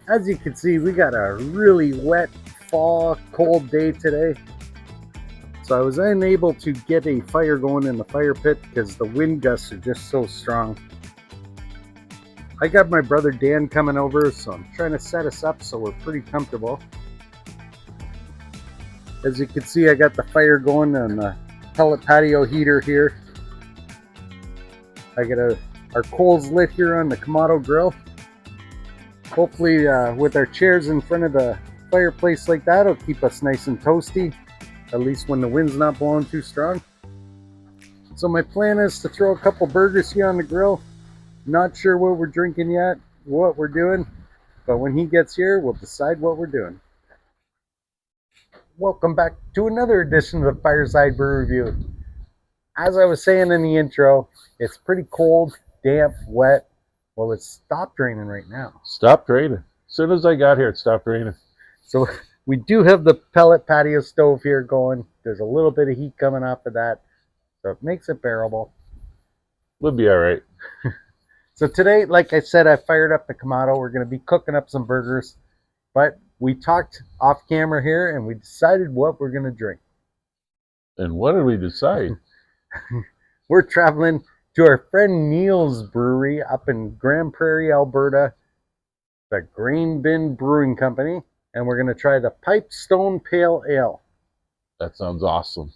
As you can see, we got a really wet fall, cold day today. So I was unable to get a fire going in the fire pit because the wind gusts are just so strong. I got my brother Dan coming over, so I'm trying to set us up so we're pretty comfortable. As you can see, I got the fire going on the pellet patio heater here. I got our coals lit here on the Kamado grill. Hopefully with our chairs in front of the fireplace like that, it'll keep us nice and toasty, at least when the wind's not blowing too strong. So my plan is to throw a couple burgers here on the grill. Not sure what we're drinking yet, what we're doing, but when he gets here, we'll decide what we're doing. Welcome back to another edition of the Fireside Brew Review. As I was saying in the intro, it's pretty cold, damp, wet. Well, it's stopped raining right now. Stopped raining. As soon as I got here, it stopped raining. So we do have the pellet patio stove here going. There's a little bit of heat coming off of that, so it makes it bearable. We'll be all right. So today, like I said, I fired up the Kamado. We're going to be cooking up some burgers, but we talked off camera here and we decided what we're going to drink. And what did we decide? We're traveling to our friend Neil's brewery up in Grand Prairie, Alberta, the Grain Bin Brewing Company, and we're going to try the Pipestone Pale Ale. That sounds awesome.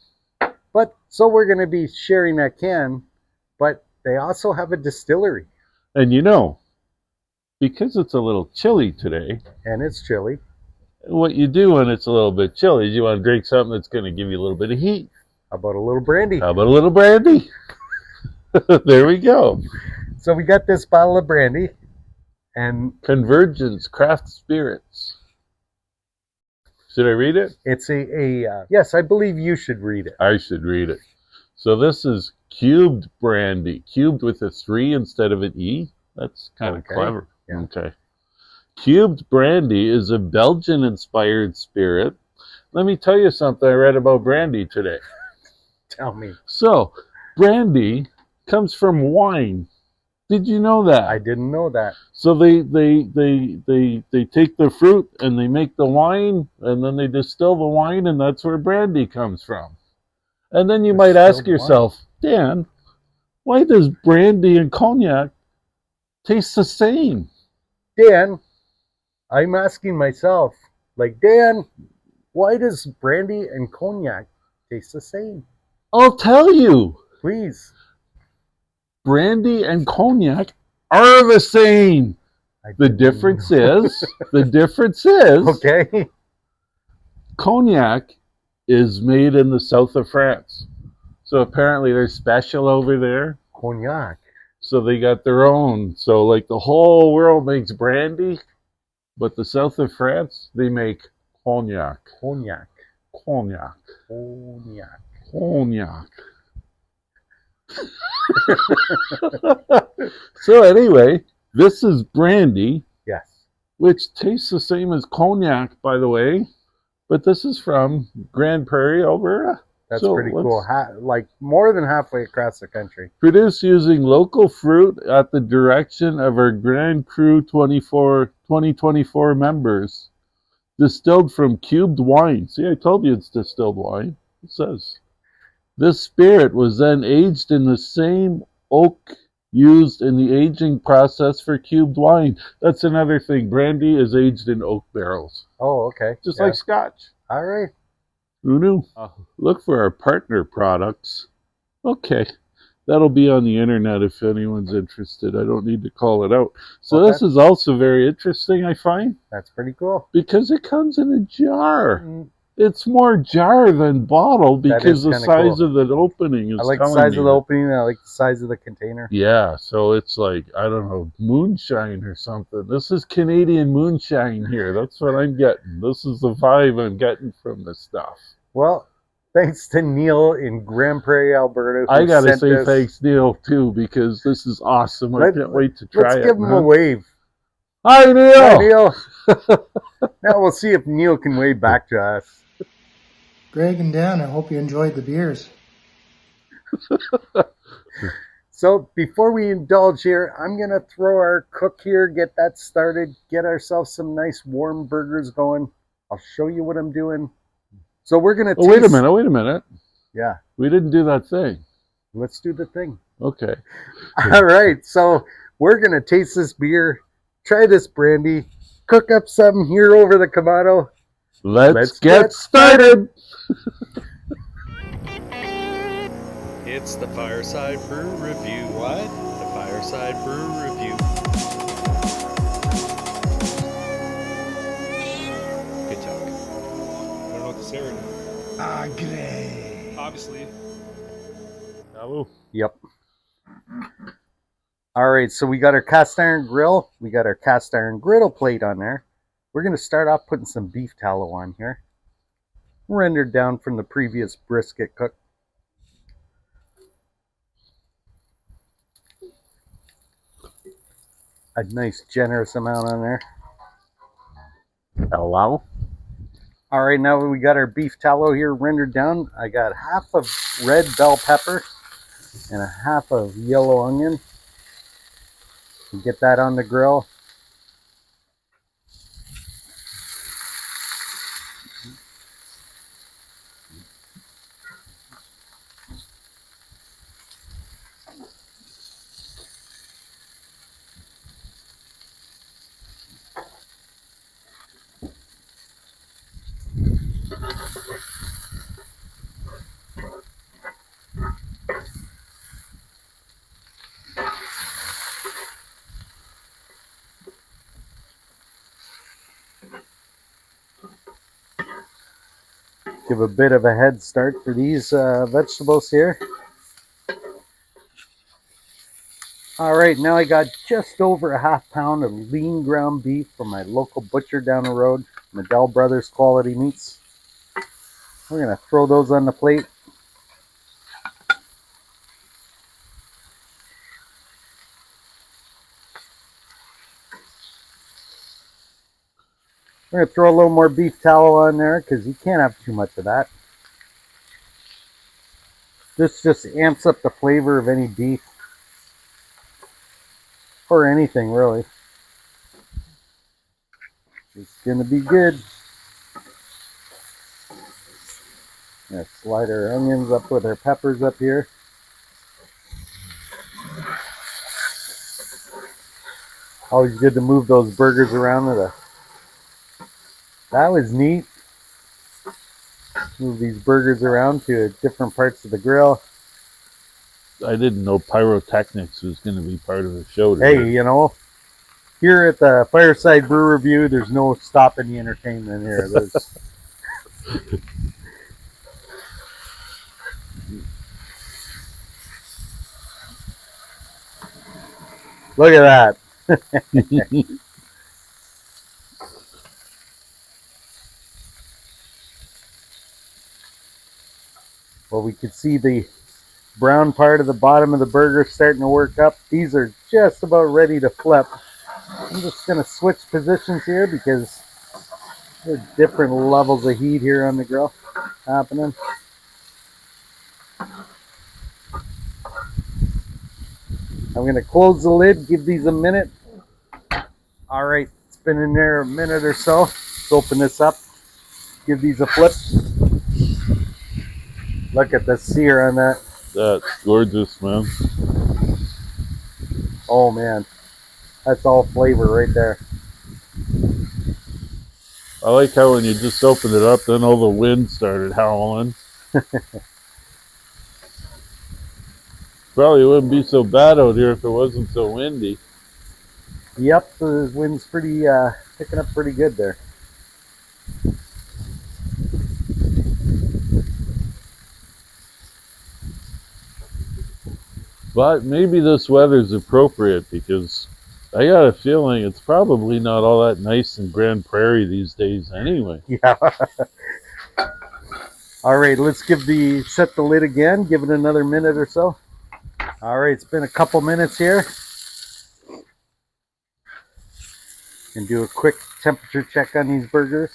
But so we're going to be sharing that can, but they also have a distillery. And you know, because it's a little chilly today, And it's chilly. what you do when it's a little bit chilly is you want to drink something that's going to give you a little bit of heat. How about a little brandy? How about a little brandy? There we go. So we got this bottle of brandy, and Convergence Craft Spirits. Should I read it? it's yes, I believe you should read it. I should read it. So this is cubed brandy. Cubed with a 3 instead of an E. That's kind of clever. Yeah. Okay. Cubed brandy is a Belgian-inspired spirit. Let me tell you something I read about brandy today. Tell me. So, brandy comes from wine. Did you know that? I didn't know that. So they take the fruit and they make the wine, and then they distill the wine, and that's where brandy comes from. And then you might ask yourself, Dan, why does brandy and cognac taste the same? Dan, I'm asking myself, like, Dan, why does brandy and cognac taste the same? I'll tell you. Please. Brandy and cognac are the same. The difference is, Okay. Cognac is made in the south of France. So apparently they're special over there. Cognac. So they got their own. So like the whole world makes brandy, but the south of France, they make cognac. Cognac. Cognac. Cognac. Cognac. So anyway, this is brandy, Yes. which tastes the same as cognac, by the way, but this is from Grand Prairie, Alberta. That's So pretty cool. Like more than halfway across the country. Produced using local fruit at the direction of our Grand Crew 2024 members. Distilled from cubed wine. See, I told you it's distilled wine. It says. This spirit was then aged in the same oak used in the aging process for cubed wine. That's another thing. Brandy is aged in oak barrels. Oh, okay. Just Yeah. like Scotch. All right. Who knew? Look for our partner products. Okay. That'll be on the internet if anyone's interested. I don't need to call it out. So Okay. This is also very interesting, I find, That's pretty cool. because it comes in a jar. It's more jar than bottle because the kinda size cool. of the opening is I like the telling size me of the that. opening. I like the size of the container. Yeah, so it's like, I don't know, moonshine or something. This is Canadian moonshine here. That's what I'm getting. This is the vibe I'm getting from this stuff. Well, thanks to Neil in Grand Prairie, Alberta. I gotta sent say this. thanks, Neil, too, because this is awesome. I can't wait to try Let's it. give him a man. wave. Hi, Neil! Hi, Neil. Now we'll see if Neil can wave back to us. Greg and Dan, I hope you enjoyed the beers. So before we indulge here, I'm going to throw our cook here, get that started, get ourselves some nice warm burgers going. I'll show you what I'm doing. So we're going to Oh, wait a minute. Yeah. We didn't do that thing. Let's do the thing. Okay. All right. So we're going to taste this beer, try this brandy, cook up something here over the Kamado. Let's get started. It's the Fireside Brew Review. What? The Fireside Brew Review. Good talk. I don't know what to say right now. Great. Obviously. Hello. Yep. All right, so we got our cast iron grill. We got our cast iron griddle plate on there. We're going to start off putting some beef tallow on here. Rendered down from the previous brisket cook. A nice generous amount on there. Hello. All right, now we got our beef tallow here rendered down. I got half of red bell pepper and a half of yellow onion. Get that on the grill. Give a bit of a head start for these vegetables here. All right, now I got just over a half pound of lean ground beef from my local butcher down the road, Medell Brothers Quality Meats. We're going to throw those on the plate. We're going to throw a little more beef tallow on there because you can't have too much of that. This just amps up the flavor of any beef. Or anything, really. It's going to be good. Gonna slide our onions up with our peppers up here. Always good to move those burgers around with a... That was neat. Move these burgers around to different parts of the grill. I didn't know pyrotechnics was going to be part of the show today. Hey, you know, here at the Fireside Brew Review, there's no stopping the entertainment here. There's... Look at that. Well, we can see the brown part of the bottom of the burger starting to work up. These are just about ready to flip. I'm just going to switch positions here because there's different levels of heat here on the grill happening. I'm going to close the lid, give these a minute. All right, it's been in there a minute or so. Let's open this up, give these a flip. Look at the sear on that. That's gorgeous, man. Oh, man. That's all flavor right there. I like how when you just opened it up, then all the wind started howling. Probably wouldn't be so bad out here if it wasn't so windy. Yep, the wind's pretty picking up pretty good there. But maybe this weather's appropriate because I got a feeling it's probably not all that nice in Grand Prairie these days anyway. Yeah. All right, let's set the lid again, give it another minute or so. All right, it's been a couple minutes here. And do a quick temperature check on these burgers.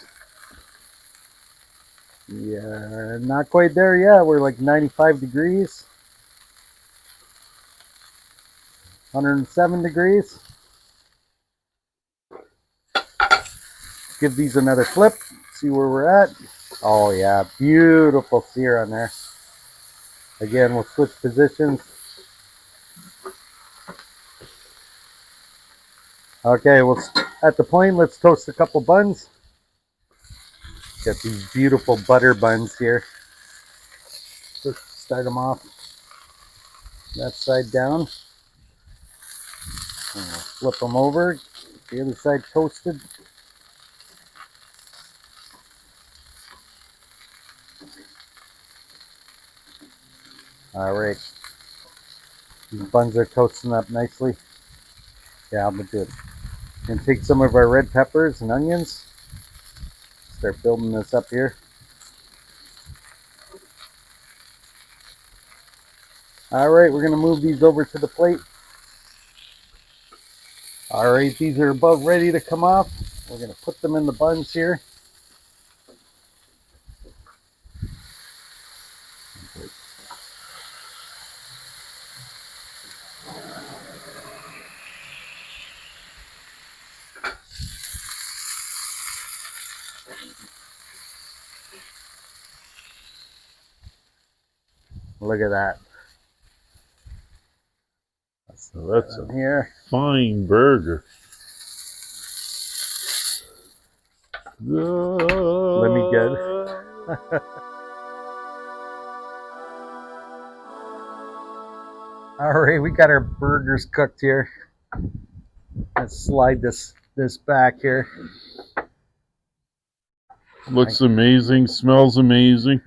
Yeah, not quite there yet. We're like 95 degrees. 107 degrees. Give these another flip. See where we're at. Oh yeah, beautiful sear on there. Again, we'll switch positions. Okay, well, at the point, let's toast a couple buns. Got these beautiful butter buns here. Let's start them off that side down. And we'll flip them over. The other side toasted. All right. These buns are toasting up nicely. Yeah, I'm gonna do it. And take some of our red peppers and onions. Start building this up here. All right, we're gonna move these over to the plate. All right, these are about ready to come off. We're gonna put them in the buns here. Look at that. So that's a here. fine burger. Let me get. All right, we got our burgers cooked here. Let's slide this back here. Looks amazing, smells amazing.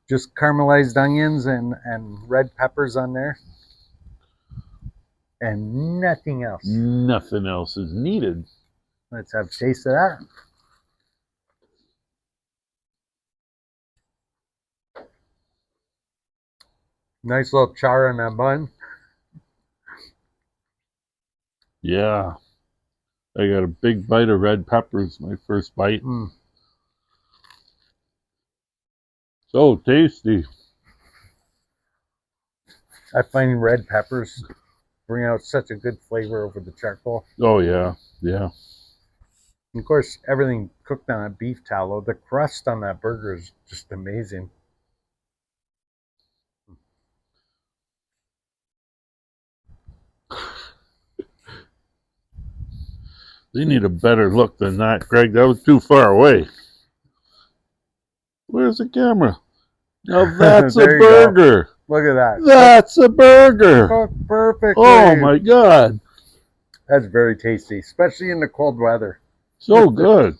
Just caramelized onions and red peppers on there. And nothing else. Nothing else is needed. Let's have a taste of that. Nice little char on that bun. Yeah. I got a big bite of red peppers, my first bite. So tasty. I find red peppers bring out such a good flavor over the charcoal. Oh yeah, yeah. And of course, everything cooked on a beef tallow. The crust on that burger is just amazing. They need a better look than that, Greg. That was too far away. Where's the camera? Now that's a burger. Go. Look at that. That's a burger. Cooked perfectly. Oh my God. That's very tasty, especially in the cold weather. So good.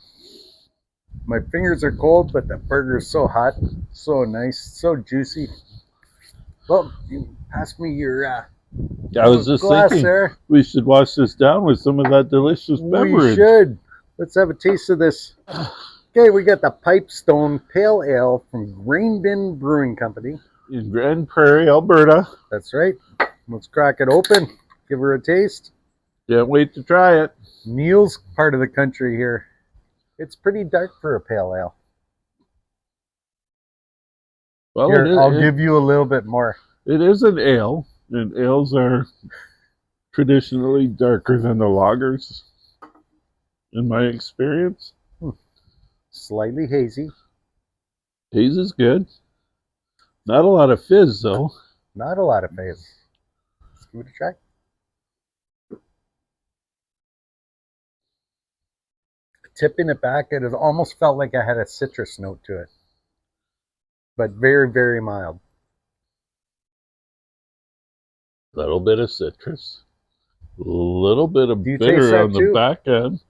My fingers are cold, but the burger is so hot, so nice, so juicy. Well, you pass me your I was just thinking there. We should wash this down with some of that delicious beverage. We should. Let's have a taste of this. Okay, we got the Pipestone Pale Ale from Grain Bin Brewing Company. In Grand Prairie, Alberta. That's right. Let's crack it open. Give her a taste. Can't wait to try it. Neil's part of the country here. It's pretty dark for a pale ale. Well, Here, I'll give you a little bit more. It is an ale, and ales are traditionally darker than the lagers, in my experience. Slightly hazy. Haze is good. Not a lot of fizz, though. Not a lot of fizz. Let's give it a try. Tipping it back, it almost felt like I had a citrus note to it. But very, very mild. A little bit of citrus. A little bit of Do you taste bitter that on the too? back end.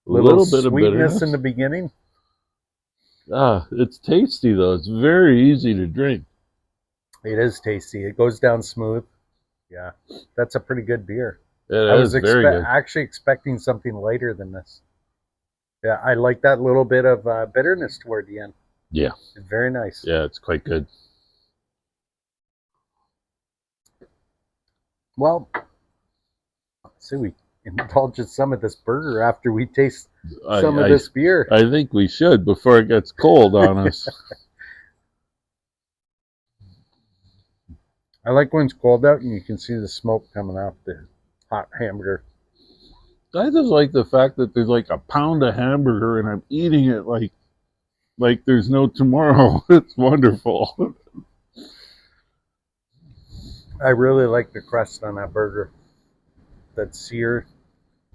A Little little bit of sweetness bitterness in the beginning. It's tasty, though. It's very easy to drink. It is tasty. It goes down smooth. Yeah, that's a pretty good beer. It I was is very good. actually expecting something lighter than this. Yeah, I like that little bit of bitterness toward the end. Yeah. It's very nice. Yeah, it's quite good. Well, so we indulge in some of this burger after we taste some of this beer. I think we should before it gets cold on us. I like when it's cold out and you can see the smoke coming off the hot hamburger. I just like the fact that there's like a pound of hamburger and I'm eating it like there's no tomorrow. It's wonderful. I really like the crust on that burger. That sear.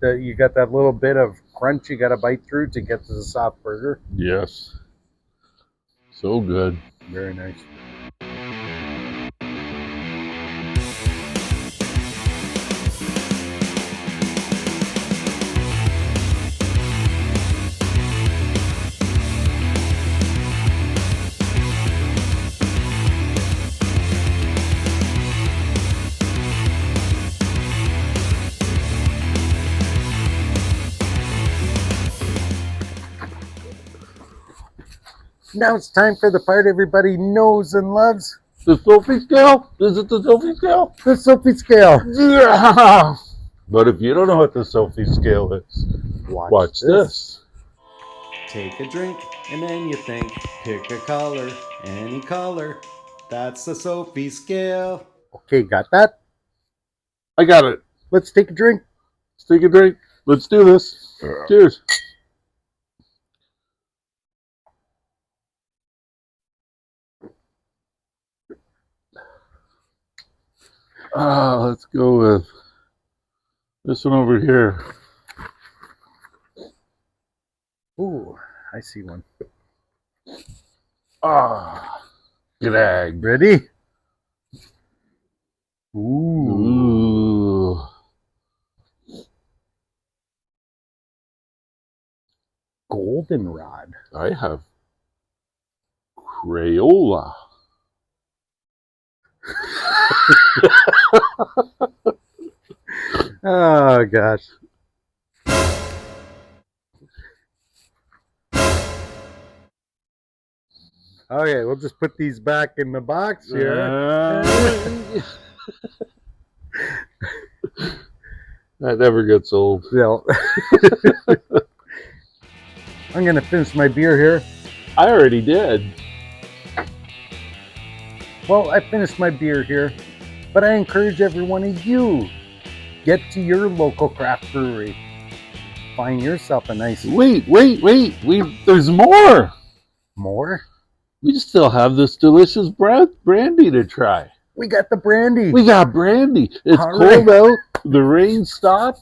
You got that little bit of crunch you got to bite through to get to the soft burger. Yes. So good. Very nice. Now it's time for the part everybody knows and loves. The Sophie scale? Is it the Sophie scale? The Sophie scale. Yeah. But if you don't know what the Sophie scale is, watch this. Take a drink and then you think, pick a color, any color. That's the Sophie scale. Okay, got that? I got it. Let's take a drink. Let's take a drink. Let's do this. Cheers. Let's go with this one over here. Ooh, I see one. G'dag. Ready? Ooh. Ooh. Goldenrod. I have Crayola. Oh, gosh. Okay, we'll just put these back in the box here. That never gets old. Yeah. I'm going to finish my beer here. I already did. Well, I finished my beer here, but I encourage every one of you, get to your local craft brewery. Find yourself a nice... Wait. There's more. More? We still have this delicious brandy to try. We got the brandy. We got brandy. It's All cold right. out. The rain stopped.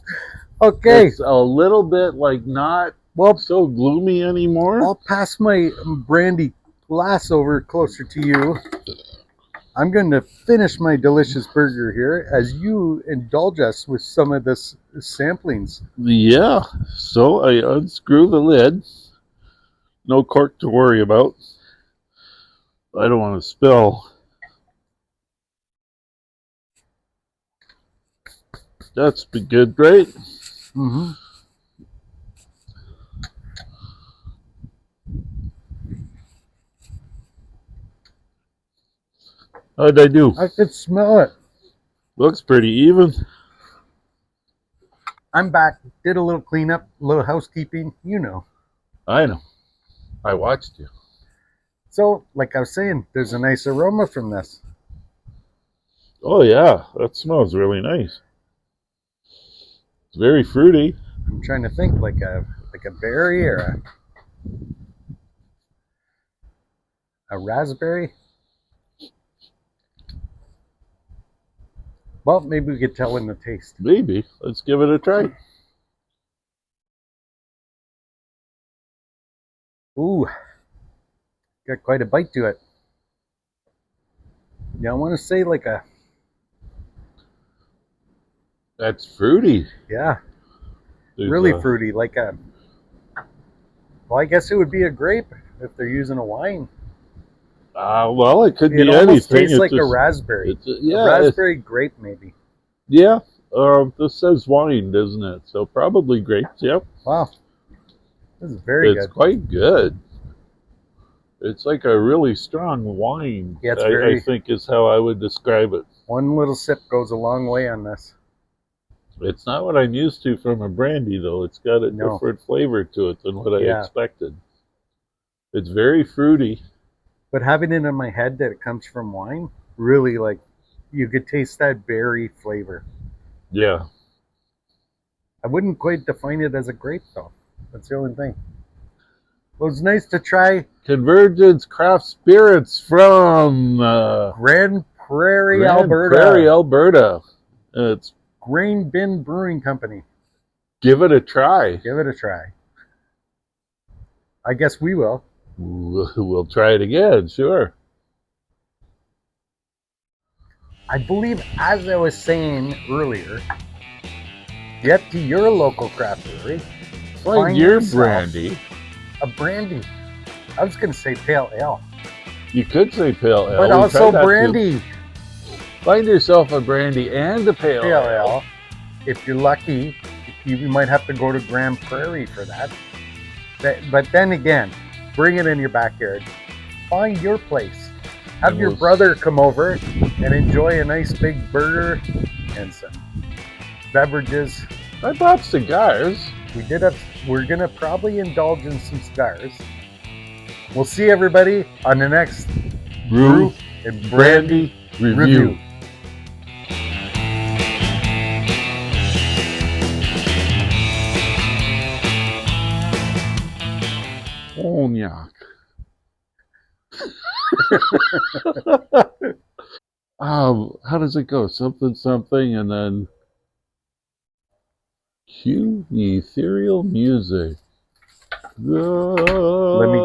Okay. It's a little bit like not so gloomy anymore. I'll pass my brandy glass over closer to you. I'm going to finish my delicious burger here as you indulge us with some of this samplings. Yeah. So I unscrew the lid. No cork to worry about. I don't want to spill. That's be good, right? Mm-hmm. How'd I do? I could smell it. Looks pretty even. I'm back. Did a little cleanup, a little housekeeping, you know. I know. I watched you. So, like I was saying, there's a nice aroma from this. Oh yeah, that smells really nice. It's very fruity. I'm trying to think like a berry or a raspberry. Well, maybe we could tell in the taste. Maybe. Let's give it a try. Ooh, got quite a bite to it. Yeah, I want to say like a... That's fruity. Yeah, There's really fruity. Like a... Well, I guess it would be a grape if they're using a wine. Well, it could be It almost anything. tastes like a raspberry. Yeah, A raspberry grape, maybe. Yeah. This says wine, doesn't it? So probably grapes. Yep. Wow, this is very good. It's quite good. It's like a really strong wine. Yeah, it's I think is how I would describe it. One little sip goes a long way on this. It's not what I'm used to from a brandy, though. It's got a different flavor to it than what I expected. It's very fruity. But having it in my head that it comes from wine really like you could taste that berry flavor. Yeah. I wouldn't quite define it as a grape though. That's the only thing. Well, it's nice to try Convergence Craft Spirits from Grand Prairie Grand Alberta. Prairie Alberta. It's Grain Bin Brewing Company. give it a try. Give it a try. I guess we will. We'll try it again, sure. I believe, as I was saying earlier, get to your local craft brewery. Find your yourself brandy. A brandy. I was going to say pale ale. You could say pale ale. But We also tried that brandy. too. Find yourself a brandy and a pale ale. If you're lucky, you might have to go to Grand Prairie for that. But then again, bring it in your backyard. Find your place. Have your brother come over and enjoy a nice big burger and some beverages. I bought cigars. We're gonna probably indulge in some cigars. We'll see everybody on the next Brew and Brandy review. Cognac. How does it go? Something, something, and then cue the ethereal music. Let me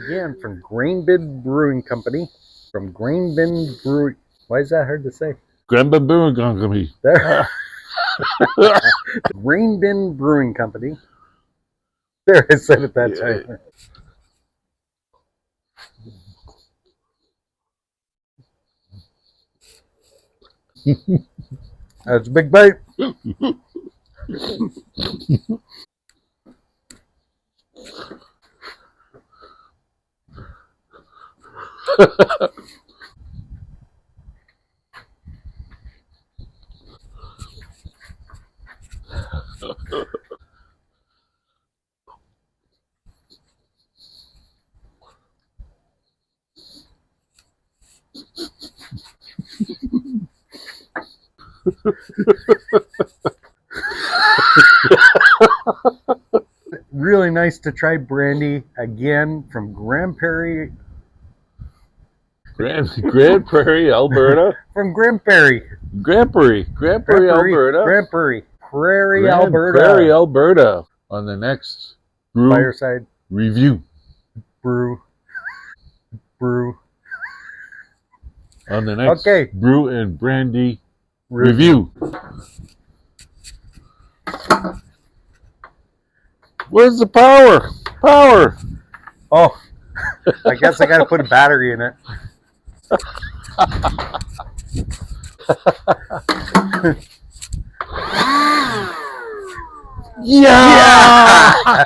again from Grain Bin Brewing Company. From Grain Bin Brewing. Why is that hard to say? Grand Bin Brewing Company. There. Grain Bin Brewing Company. There, I said it that time. That's a big bite. Really nice to try brandy again from Grand Prairie. Grand Prairie, Alberta. From Grand Prairie. Grand Prairie, Alberta. Grand Prairie, Grand Alberta. Prairie, Alberta. On the next brew Fireside review. brew. On the next Okay. brew and brandy review. Where's the power? Power. Oh, I guess I got to put a battery in it. Yeah!